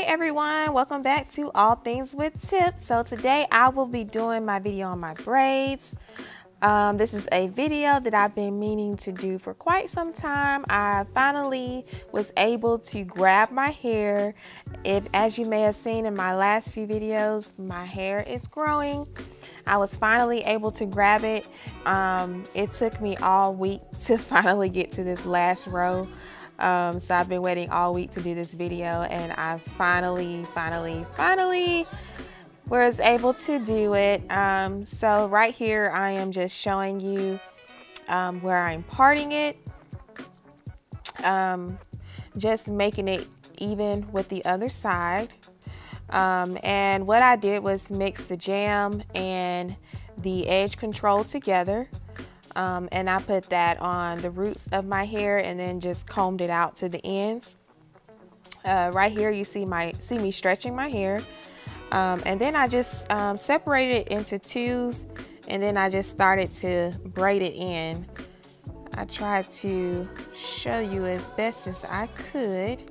everyone, welcome back to All Things with Tip. So today I will be doing my video on my braids. This is a video that I've been meaning to do for quite some time. I finally was able to grab my hair. As you may have seen in my last few videos, my hair is growing. I was finally able to grab it. It took me all week to finally get to this last row. So I've been waiting all week to do this video, and I finally was able to do it. So right here I am just showing you where I'm parting it, just making it even with the other side. And what I did was mix the jam and the edge control together. And I put that on the roots of my hair and then just combed it out to the ends. Right here you see me stretching my hair. And then I just separated it into twos, and then I just started to braid it in. I tried to show you as best as I could.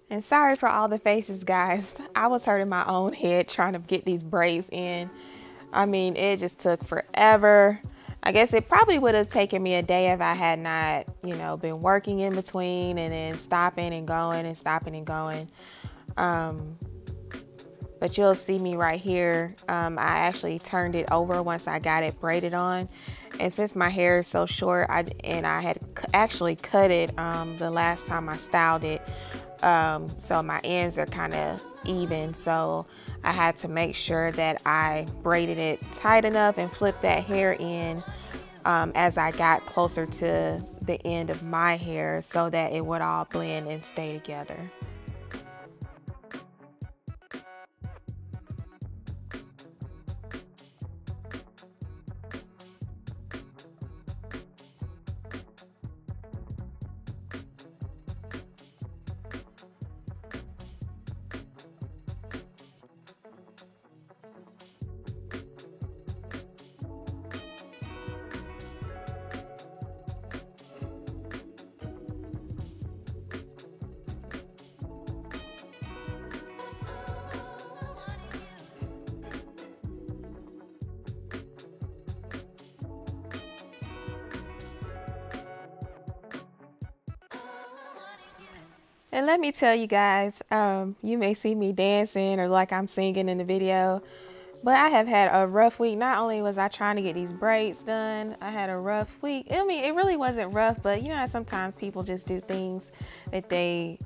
And sorry for all the faces, guys. I was hurting my own head trying to get these braids in. I mean, it just took forever. I guess it probably would have taken me a day if I had not, been working in between and then stopping and going and stopping and going. But you'll see me right here. I actually turned it over once I got it braided on. And since my hair is so short, I had actually cut it the last time I styled it. So my ends are kind of even, so I had to make sure that I braided it tight enough and flipped that hair in as I got closer to the end of my hair so that it would all blend and stay together. And let me tell you guys, you may see me dancing or like I'm singing in the video, but I have had a rough week. Not only was I trying to get these braids done, I had a rough week. I mean, it really wasn't rough, but you know how sometimes people just do things that they,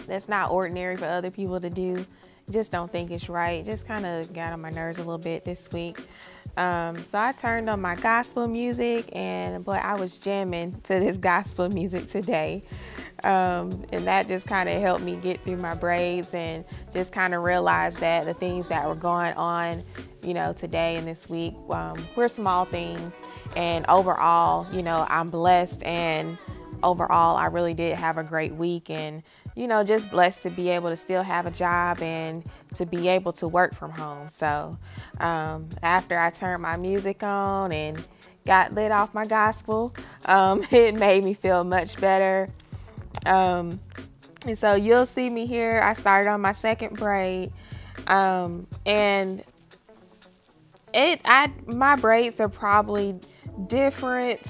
that's not ordinary for other people to do. Just don't think it's right. Just kind of got on my nerves a little bit this week. So I turned on my gospel music, and boy, I was jamming to this gospel music today. And that just kind of helped me get through my braids and just kind of realize that the things that were going on, today and this week, were small things. And overall, I'm blessed, and overall, I really did have a great week, and, just blessed to be able to still have a job and to be able to work from home. So, after I turned my music on and got lit off my gospel, it made me feel much better. And so you'll see me here. I started on my second braid, and my braids are probably different.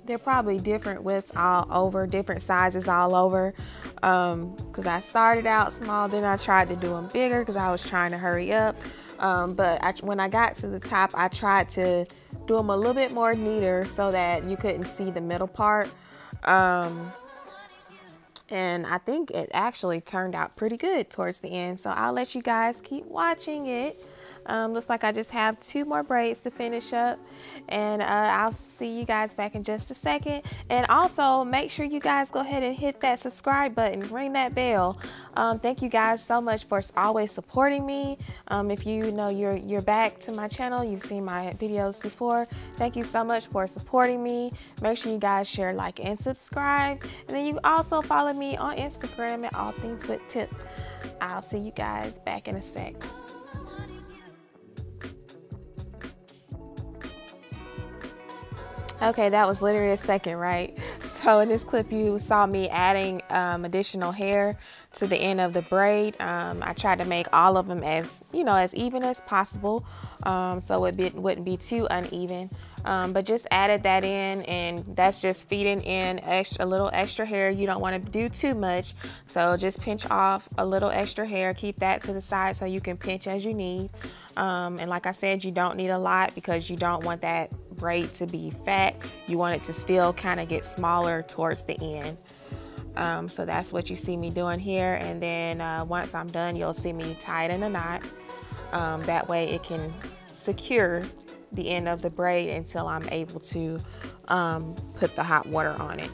They're probably different widths all over, different sizes all over, because I started out small, then I tried to do them bigger because I was trying to hurry up. But when I got to the top, I tried to do them a little bit more neater so that you couldn't see the middle part. And I think it actually turned out pretty good towards the end. So I'll let you guys keep watching it. Looks like I just have 2 more braids to finish up, and I'll see you guys back in just a second. And also make sure you guys go ahead and hit that subscribe button, ring that bell. Thank you guys so much for always supporting me. If you're back to my channel, you've seen my videos before, thank you so much for supporting me. Make sure you guys share, like, and subscribe, and then you also follow me on Instagram at All Things with Tip. I'll see you guys back in a sec. Okay, that was literally a second, right? So in this clip, you saw me adding additional hair to the end of the braid. I tried to make all of them as, as even as possible, so it wouldn't be too uneven. But just added that in, and that's just feeding in a little extra hair. You don't want to do too much, so just pinch off a little extra hair. Keep that to the side so you can pinch as you need. And like I said, you don't need a lot because you don't want that braid to be fat. You want it to still kind of get smaller towards the end. So that's what you see me doing here. And then once I'm done, you'll see me tie it in a knot. That way it can secure the end of the braid until I'm able to put the hot water on it.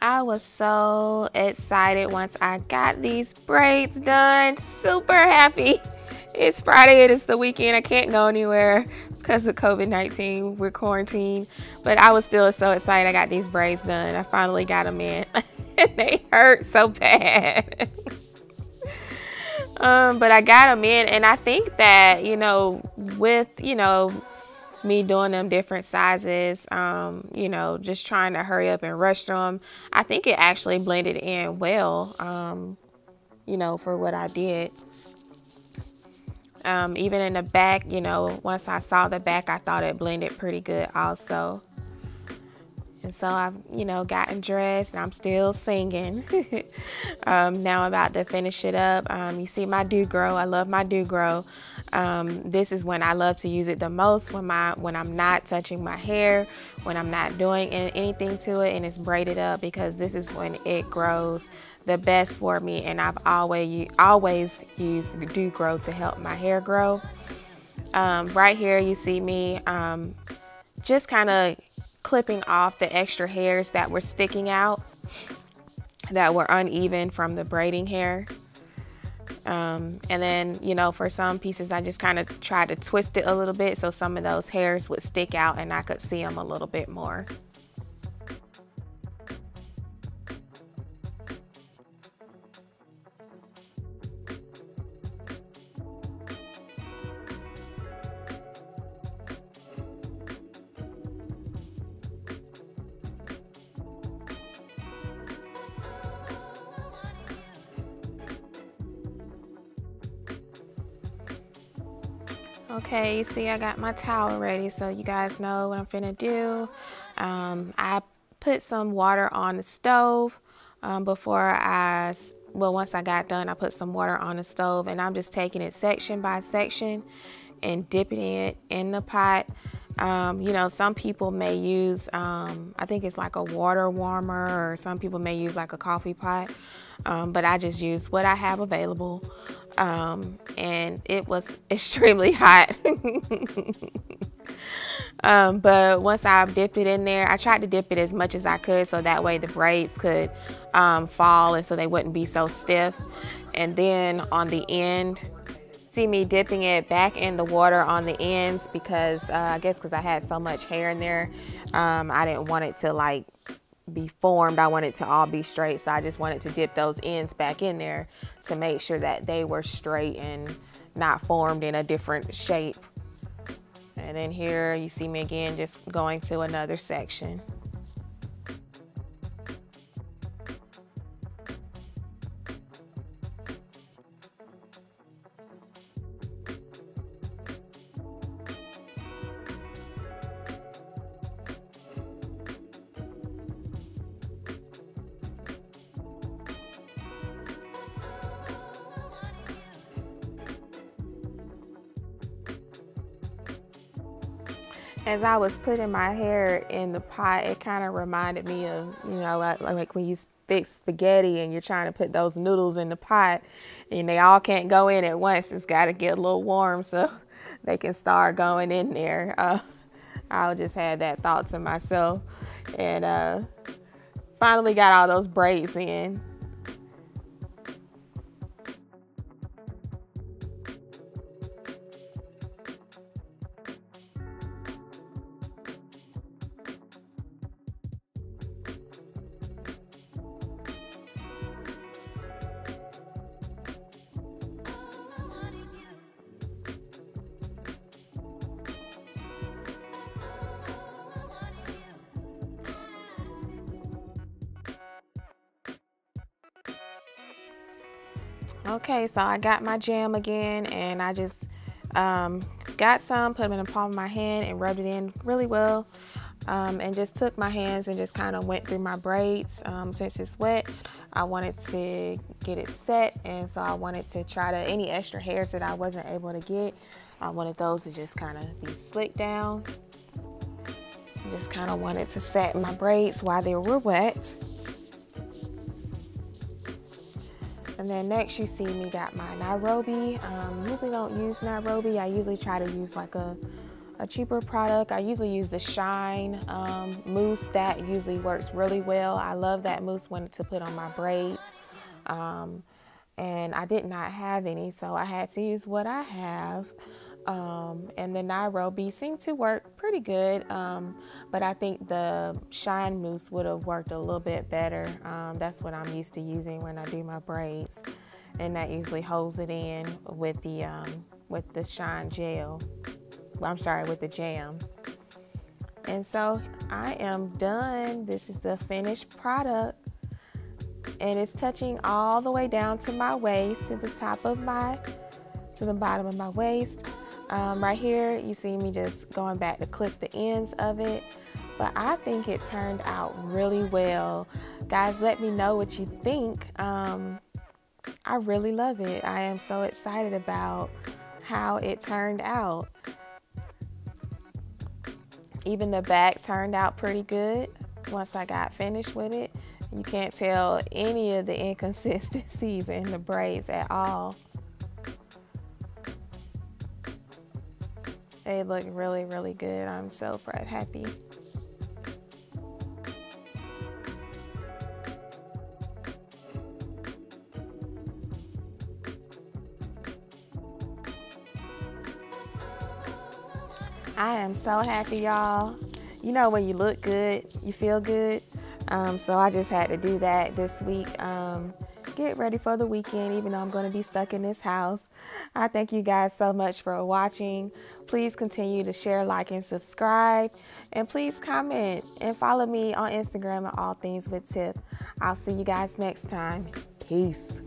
I was so excited once I got these braids done. Super happy. It's Friday, it is the weekend. I can't go anywhere because of COVID-19. We're quarantined. But I was still so excited I got these braids done. I finally got them in. They hurt so bad. But I got them in, and I think that, with, me doing them different sizes, just trying to hurry up and rush them, I think it actually blended in well, for what I did. Even in the back, once I saw the back, I thought it blended pretty good also. And so I've, gotten dressed and I'm still singing. Now I'm about to finish it up. You see my do-grow. I love my do-grow. This is when I love to use it the most, when I'm not touching my hair, when I'm not doing anything to it and it's braided up, because this is when it grows the best for me. And I've always used do-grow to help my hair grow. Right here you see me just kind of clipping off the extra hairs that were sticking out, that were uneven from the braiding hair. And then, for some pieces, I just kind of tried to twist it a little bit so some of those hairs would stick out and I could see them a little bit more. Okay, you see I got my towel ready, so you guys know what I'm finna do. I put some water on the stove once I got done, I put some water on the stove, and I'm just taking it section by section and dipping it in the pot. Some people may use, I think it's like a water warmer, or some people may use like a coffee pot, but I just use what I have available, and it was extremely hot. But once I dipped it in there, I tried to dip it as much as I could so that way the braids could fall and so they wouldn't be so stiff. And then on the end, see me dipping it back in the water on the ends because I guess because I had so much hair in there, I didn't want it to like be formed. I wanted it to all be straight, so I just wanted to dip those ends back in there to make sure that they were straight and not formed in a different shape. And then here you see me again just going to another section. As I was putting my hair in the pot, it kind of reminded me of, like when you fix spaghetti and you're trying to put those noodles in the pot and they all can't go in at once. It's got to get a little warm so they can start going in there. I just had that thought to myself, and finally got all those braids in. Okay, so I got my jam again, and I just got some, put them in the palm of my hand and rubbed it in really well, and just took my hands and just kind of went through my braids. Since it's wet, I wanted to get it set, and so I wanted to try to, any extra hairs that I wasn't able to get, I wanted those to just kind of be slicked down. Just kind of wanted to set my braids while they were wet. And then next you see me got my Nairobi. Usually don't use Nairobi. I usually try to use like a a cheaper product, I usually use the Shine mousse. That usually works really well. I love that mousse to put on my braids. And I did not have any, so I had to use what I have. And the Nairobi seemed to work pretty good, but I think the Shine mousse would have worked a little bit better. That's what I'm used to using when I do my braids, and that usually holds it in with the Shine gel. Well, I'm sorry, with the jam. And so I am done. This is the finished product, and it's touching all the way down to my waist, to the bottom of my waist. Right here, you see me just going back to clip the ends of it, but I think it turned out really well. Guys, let me know what you think. I really love it. I am so excited about how it turned out. Even the back turned out pretty good once I got finished with it. You can't tell any of the inconsistencies in the braids at all. They look really, really good. I'm so happy. I am so happy, y'all. You know, when you look good, you feel good. So I just had to do that this week. Get ready for the weekend, even though I'm going to be stuck in this house. I thank you guys so much for watching. Please continue to share, like, and subscribe. And please comment and follow me on Instagram at All Things with Tip. I'll see you guys next time. Peace.